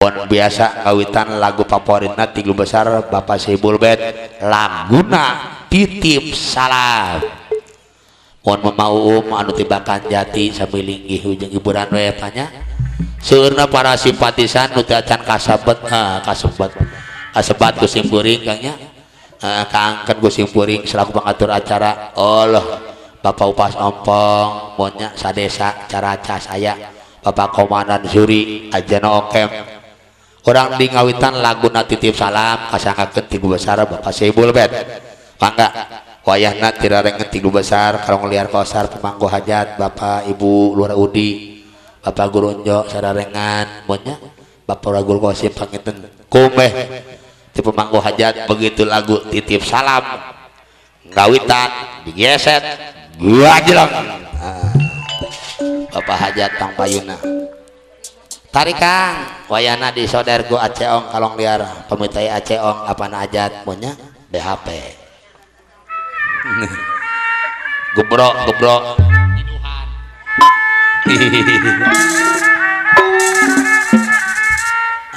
biasa ngawitan lagu favoritna Tilu Besar Bapak Sibul Bet laguna Titip Salam. Mohon memaum anu tibakan jati sambil linggih ujung hiburan we tanya seurna para simpatisan nu teu acan kasebat ku simpuring kangnya kaangkeun ku simpuring selaku pangatur acara Allah Bapak Upas Ompong monya sadesa caraca saya Bapak Komandan Suri Ajana Okem orang di ngawitan laguna Titip Salam kasangkakeun Tilu Besar Bapak Sibul Bet mangga wayahna tirarengeun Tilu Besar kalau ngeliar kosar pemangku hajat Bapak Ibu Lurah Udi Bapak Guru Unjo sararengan monya Bapak Ragul Kosim panginten kumeh ti pemangku hajat begitu lagu Titip Salam ngawitan digeset gua jeleng Bapak hajat Tang Payuna tarik Kang wayana di soder gua Aceong kalong liar pemitai Aceong apana hajat monya BHP gebrok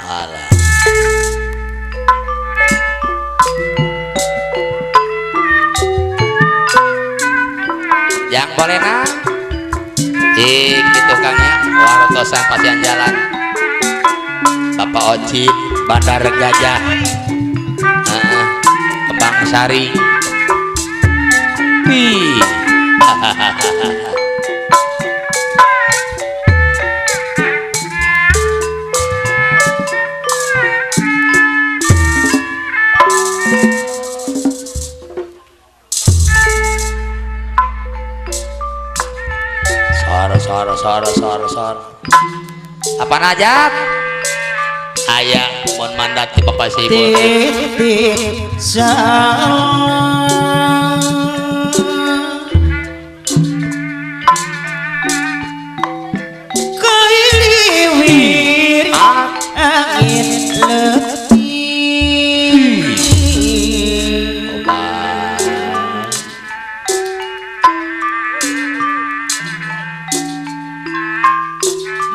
alah yang boleh nah gitu Kang ya warotosan pasian jalan Bapak Oci Bandar Gajah Kembang Sari sor apa najat ayah mohon mandat di Bapak Sibul Titip Salam kailiwir angin letih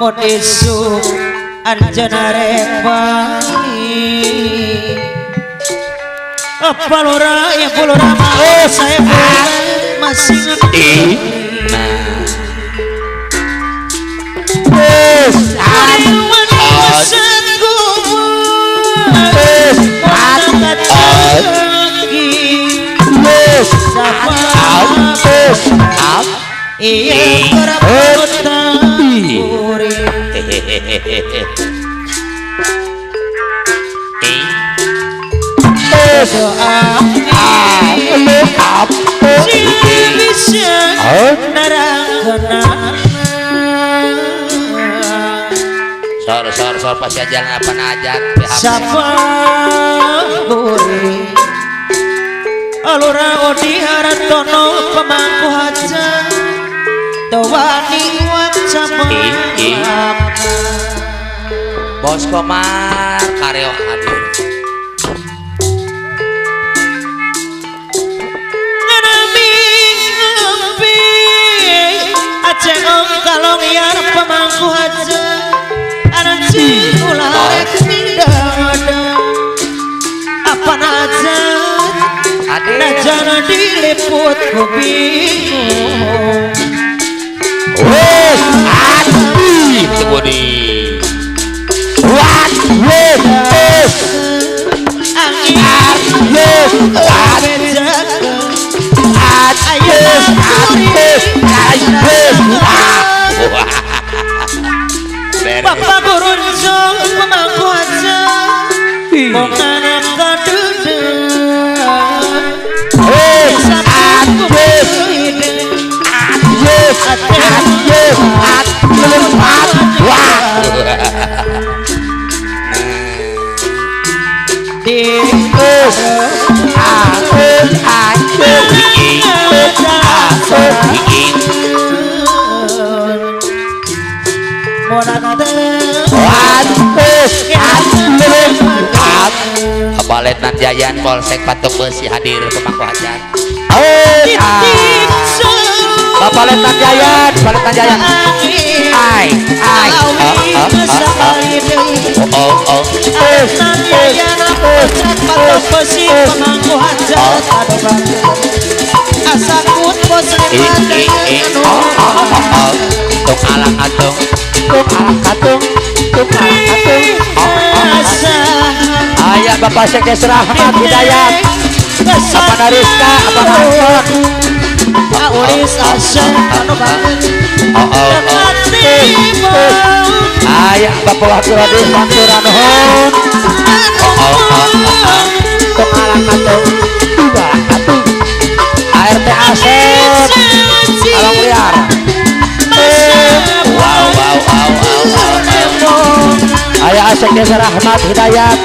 mun isuk anjeunna rek bali apa lora yang pulura mau saya masih ngerti iya keraput tamburi bisa nerangkeun sor pas jalan apa najat sapa buri alura odi haratono pemangku hajat tawani wacapa Bos Komar kareo hadir Aceong kalong yar pemangku hajat anak ulah pindah apa najat najana diliput ku bingung wes adi tebudi wat wes angin Bapak berunjung pemangku hajat mongane Letnan Jayan Polsek Patok Besi hadir pemangku hajat. Bapak Letnan Jayan, Bapak Letnan Jayan. oh oh Ananya yang potret pada besi pemangku hajat pada bangku asakut bos lipat tung alang katung ayah Bapak Sekdes Rahmat Hidayat apa Nariska apa Hasan Pak Ulis Asyik anu banget ayah Bapak Wakil Rodis Pantura Nuhun tung alang katung ART Asep Along Liar ayah Asep Desa Rahmat Hidayat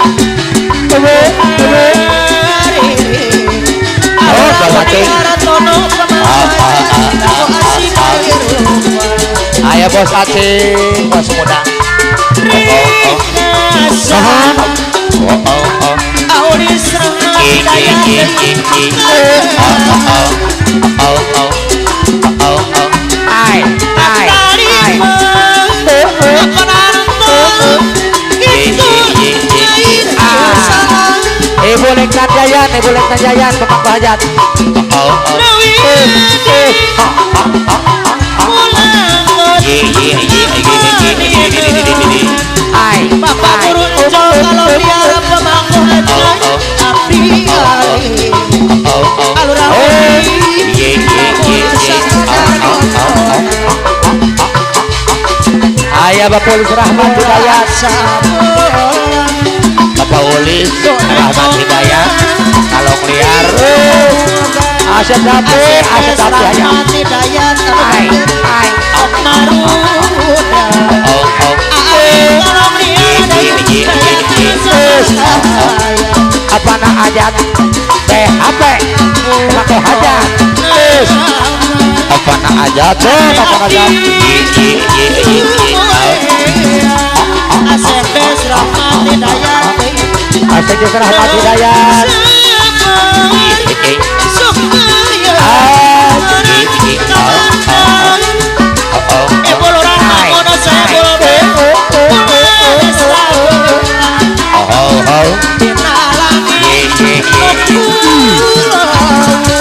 oh berbating ayah bos acing bos muda Auris Rahmat Hidayat Ibu Leknan Jayan Pemangku Hajat Bapak Burun Ucok kalau biara pemangku hajat Abdi Ali Alurawi ayah Bapak Ulis Rahmat Hidayat Bapak Ulis Rahmat Hidayat Kalong Liar Asep Dapi Rahmat Hidayat Maruda Kalong Liar apa nak hajat THP pakai hajat apa nak hajat apa hajat Asep Rahmat Hidayat Asep Rahmat Hidayat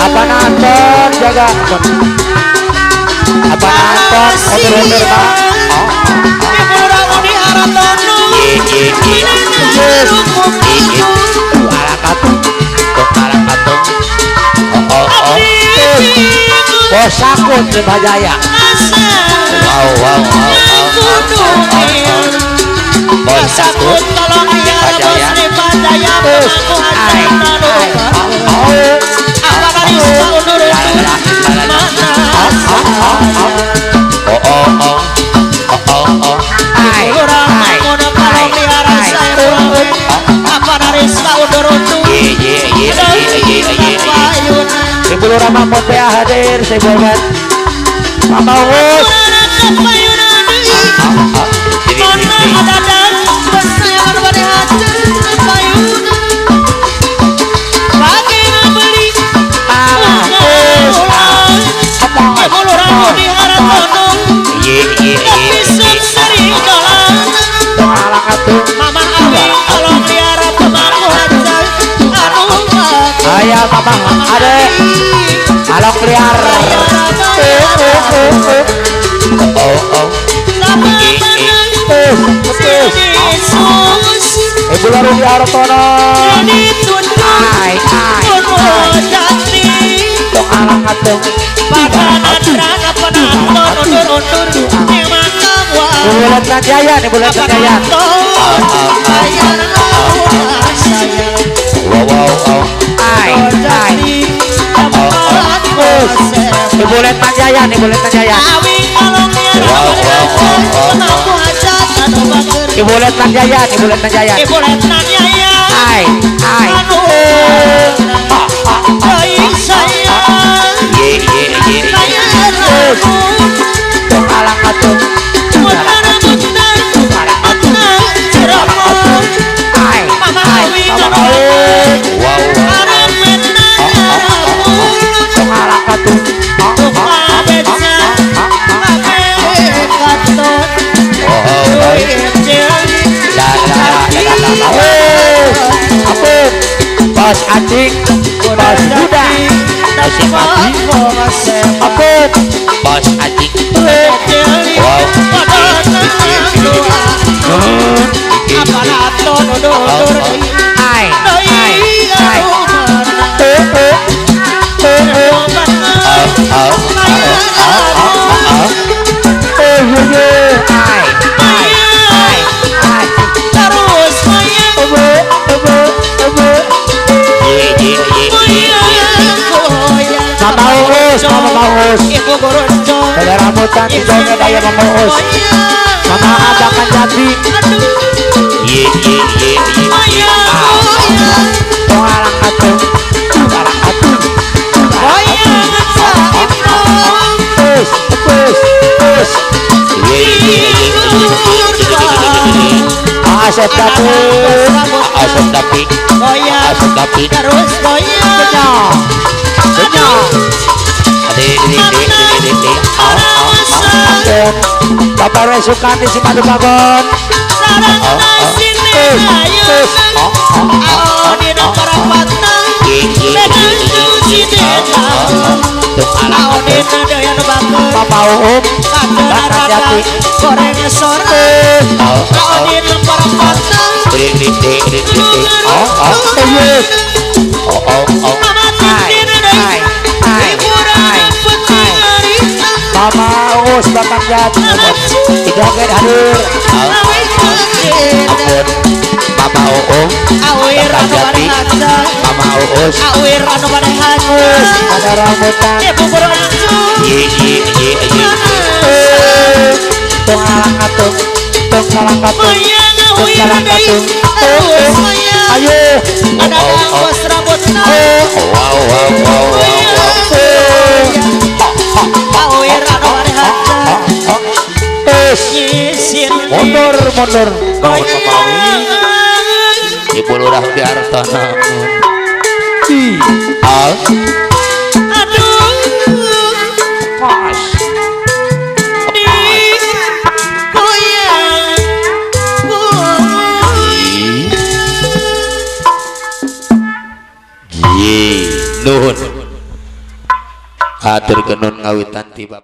apa nonton jaga apa nonton onder-onder pak bos sakut di Bajaya wow bos sakut Bajaya Ibu Lurah Mahmud PA hadir, saya buat Mama Us ayah mama adek Along Liar Ibu Larung Artono dong alang atung bulan Jaya nih bulan Jaya wow Ibu Letman Jaya nih Ibu Letman Jaya Ibu Letman Jaya nih Ibu Letman Jaya hai alang atung bos anjing bos muda masih mati apa bos anjing wow Ibu Goronco pada rambutan hidungnya daya memuus mama abakan jadi pengalang atung asap tapi terus goyang Bapak Resukan di Simadu Bagon Bapak Uum Bapak Jati goreng sore audin lembar patang Mama Us Bapak Jati Idoget hadir ampun Mama Uum Bapak Jati Mama Uus awir anu parehan ada rambutan Ibu Goronco pengalang atung pengalang atung pengalang atung ayo ada bos rambut wow awir anu parehan nyisin mundur goyang ibu lurah di Artana aduh pas di goyang nuhun atur kenun ngawitan tiba